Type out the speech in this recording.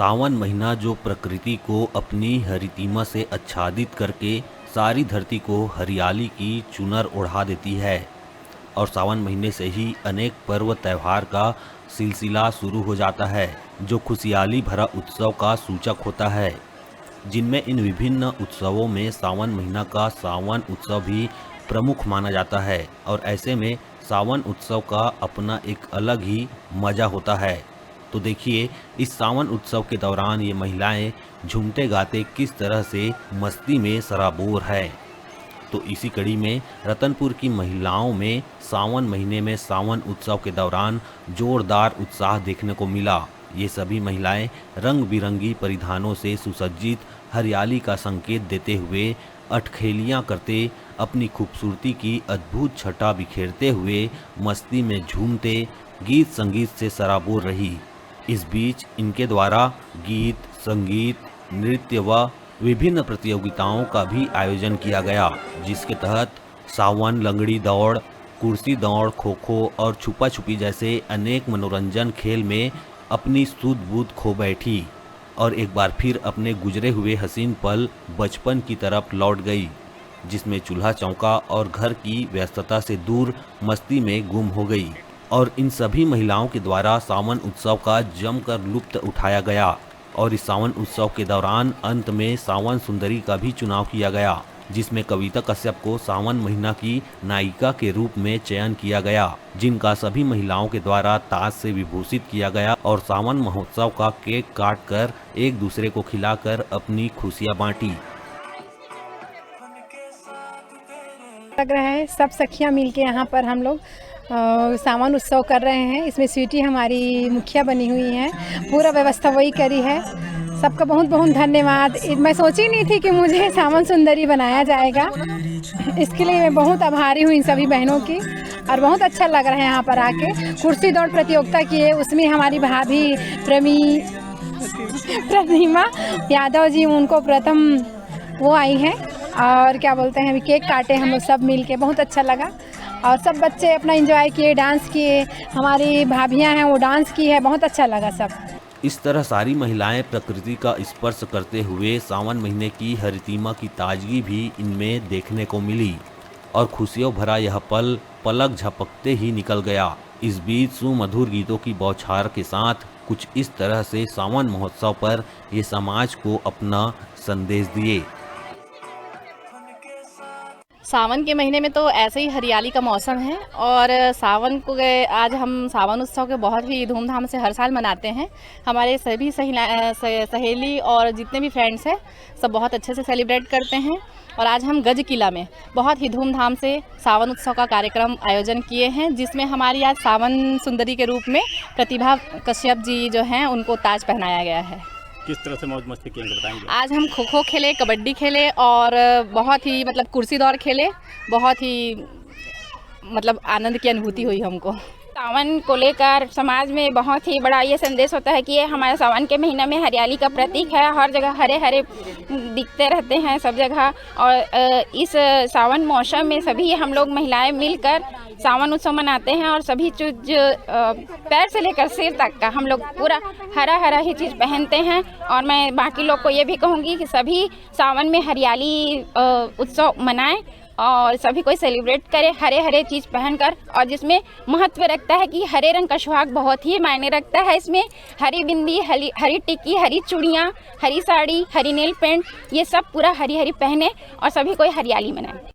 सावन महीना जो प्रकृति को अपनी हरितिमा से आच्छादित करके सारी धरती को हरियाली की चुनर ओढ़ा देती है। और सावन महीने से ही अनेक पर्व त्यौहार का सिलसिला शुरू हो जाता है, जो खुशहाली भरा उत्सव का सूचक होता है। जिनमें इन विभिन्न उत्सवों में सावन महीना का सावन उत्सव भी प्रमुख माना जाता है। और ऐसे में सावन उत्सव का अपना एक अलग ही मज़ा होता है। तो देखिए, इस सावन उत्सव के दौरान ये महिलाएं झूमते गाते किस तरह से मस्ती में सराबोर है। तो इसी कड़ी में रतनपुर की महिलाओं में सावन महीने में सावन उत्सव के दौरान जोरदार उत्साह देखने को मिला। ये सभी महिलाएं रंग बिरंगी परिधानों से सुसज्जित हरियाली का संकेत देते हुए अटखेलियां करते अपनी खूबसूरती की अद्भुत छटा बिखेरते हुए मस्ती में झूमते गीत संगीत से सराबोर रही। इस बीच इनके द्वारा गीत, संगीत, नृत्य व विभिन्न प्रतियोगिताओं का भी आयोजन किया गया, जिसके तहत सावन लंगड़ी दौड़, कुर्सी दौड़, खो खो और छुपा छुपी जैसे अनेक मनोरंजन खेल में अपनी सूझबूझ खो बैठी और एक बार फिर अपने गुजरे हुए हसीन पल बचपन की तरफ लौट गई, जिसमें चूल्हा चौका और घर की व्यस्तता से दूर मस्ती में गुम हो गई। और इन सभी महिलाओं के द्वारा सावन उत्सव का जमकर लुत्फ उठाया गया। और इस सावन उत्सव के दौरान अंत में सावन सुंदरी का भी चुनाव किया गया, जिसमें कविता कश्यप को सावन महीना की नायिका के रूप में चयन किया गया, जिनका सभी महिलाओं के द्वारा ताज से विभूषित किया गया और सावन महोत्सव का केक काट कर एक दूसरे को खिलाकर अपनी खुशियां बांटी। लग रहा है सब सखियां मिलके यहाँ पर हम लोग सावन उत्सव कर रहे हैं। इसमें स्वीटी हमारी मुखिया बनी हुई है, पूरा व्यवस्था वही करी है। सबका बहुत बहुत धन्यवाद। मैं सोची नहीं थी कि मुझे सावन सुंदरी बनाया जाएगा, इसके लिए मैं बहुत आभारी हूँ इन सभी बहनों की। और बहुत अच्छा लग रहा है यहाँ पर आके। कुर्सी दौड़ प्रतियोगिता की है, उसमें हमारी भाभी प्रतिमा यादव जी, उनको प्रथम वो आई है। और क्या बोलते हैं, अभी केक काटे हम लोग सब मिल के, बहुत अच्छा लगा। और सब बच्चे अपना एंजॉय किए, डांस किए, हमारी भाभियां हैं वो डांस की है, बहुत अच्छा लगा सब। इस तरह सारी महिलाएं प्रकृति का स्पर्श करते हुए सावन महीने की हरितिमा की ताजगी भी इनमें देखने को मिली और खुशियों भरा यह पल पलक झपकते ही निकल गया। इस बीच सुमधुर गीतों की बौछार के साथ कुछ इस तरह से सावन महोत्सव पर ये समाज को अपना संदेश दिए। सावन के महीने में तो ऐसे ही हरियाली का मौसम है और सावन को आज हम सावन उत्सव के बहुत ही धूमधाम से हर साल मनाते हैं। हमारे सभी सहेली और जितने भी फ्रेंड्स हैं सब बहुत अच्छे से सेलिब्रेट करते हैं। और आज हम गज किला में बहुत ही धूमधाम से सावन उत्सव का कार्यक्रम आयोजन किए हैं, जिसमें हमारी आज सावन सुंदरी के रूप में प्रतिभा कश्यप जी जो हैं उनको ताज पहनाया गया है। किस तरह से मौज मस्ती किए बताएंगे? आज हम खो खो खेले, कबड्डी खेले और बहुत ही कुर्सी दौड़ खेले। बहुत ही आनंद की अनुभूति हुई हमको। सावन को लेकर समाज में बहुत ही बड़ा ये संदेश होता है कि ये हमारे सावन के महीना में हरियाली का प्रतीक है। हर जगह हरे हरे दिखते रहते हैं सब जगह। और इस सावन मौसम में सभी हम लोग महिलाएं मिलकर सावन उत्सव मनाते हैं और सभी चीज पैर से लेकर सिर तक का हम लोग पूरा हरा हरा ही चीज़ पहनते हैं। और मैं बाकी लोग को ये भी कहूँगी कि सभी सावन में हरियाली उत्सव मनाएं और सभी कोई सेलिब्रेट करे हरे हरे चीज़ पहनकर। और जिसमें महत्व रखता है कि हरे रंग का सुहाग बहुत ही मायने रखता है। इसमें हरी बिंदी, हरी टिक्की, हरी चूड़ियाँ, हरी साड़ी, हरी नेल पेंट, ये सब पूरा हरी हरी पहने और सभी कोई हरियाली मनाए।